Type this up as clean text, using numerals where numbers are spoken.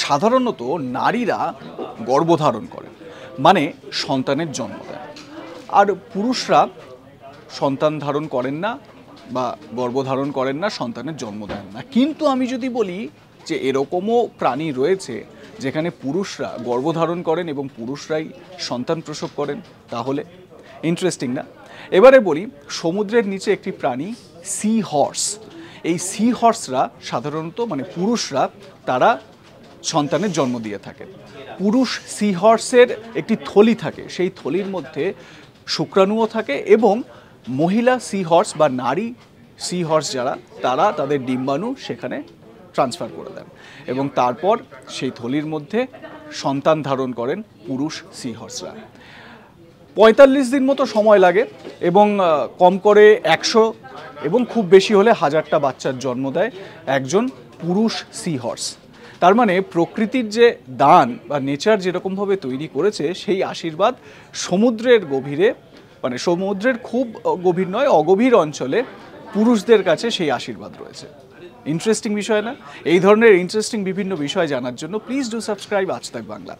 সাধারণত নারীরা গর্ভধারণ করেন, মানে সন্তানের জন্ম দেন, আর পুরুষরা সন্তান ধারণ করেন না বা গর্ভধারণ করেন না, সন্তানের জন্ম দেন না। কিন্তু আমি যদি বলি যে এরকমও প্রাণী রয়েছে যেখানে পুরুষরা গর্ভধারণ করেন এবং পুরুষরাই সন্তান প্রসব করেন, তাহলে ইন্টারেস্টিং না? এবারে বলি, সমুদ্রের নিচে একটি প্রাণী সি হর্স। এই সি হর্সরা সাধারণত মানে পুরুষরা তারা সন্তানের জন্ম দিয়ে থাকে। পুরুষ সি হর্সের একটি থলি থাকে, সেই থলির মধ্যে শুক্রাণুও থাকে এবং মহিলা সি হর্স বা নারী সি হর্স যারা, তারা তাদের ডিম্বাণু সেখানে ট্রান্সফার করে দেন এবং তারপর সেই থলির মধ্যে সন্তান ধারণ করেন পুরুষ সি হর্সরা। ৪৫ দিন মতো সময় লাগে এবং কম করে ১০০ এবং খুব বেশি হলে ১০০০টা বাচ্চার জন্ম দেয় একজন পুরুষ সি হর্স। তার মানে প্রকৃতির যে দান বা নেচার যেরকমভাবে তৈরি করেছে, সেই আশীর্বাদ সমুদ্রের গভীরে, মানে সমুদ্রের খুব গভীর নয়, অগভীর অঞ্চলে পুরুষদের কাছে সেই আশীর্বাদ রয়েছে। ইন্টারেস্টিং বিষয় না? এই ধরনের ইন্টারেস্টিং বিভিন্ন বিষয় জানার জন্য প্লিজ ডু সাবস্ক্রাইব আজ তাক বাংলা।